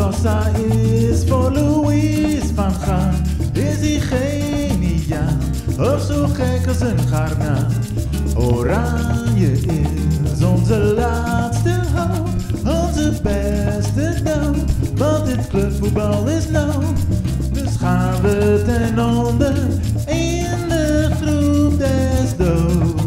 Rosa is voor Louise van Gaal. Is hij geniaal, of zo gek als een garnaal. Oranje is onze laatste hoop, onze beste dood. Want dit clubvoetbal is nou, dus gaan we ten onder in de groep des doods.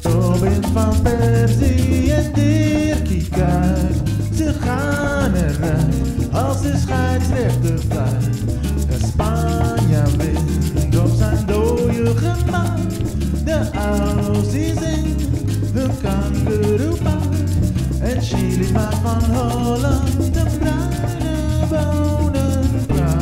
Robin van Persie en Dirkie Kuyt, ze gaan eruit als de scheidsrechter fluit. En Spanje wint op zijn dode gemak. De Aussies zingt hun kangeroepaard. En Chili maakt van Holland een bruine bonenbraad.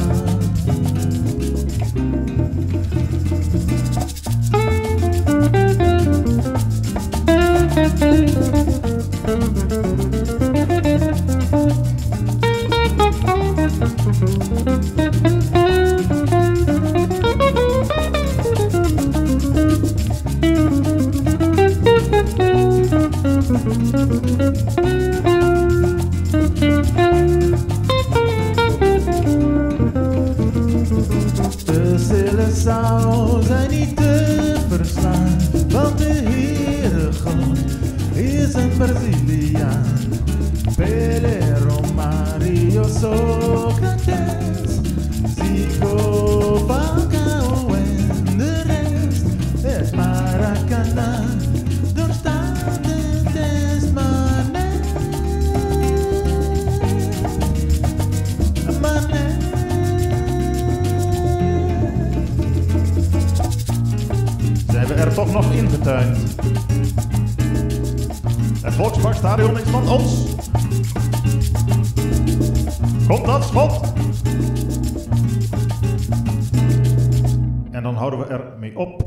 De Seleção zijn niet te verslaan, want de herengod is een Braziliaan. Pelé, Romario, Socrates, Zico, Falcao en de rest. Het Maracanã doorstaan de test, maar nee, maar nee. Zijn we er toch nog ingetuind? Het Volksparkstadion is van ons. Komt dat schot? En dan houden we er mee op.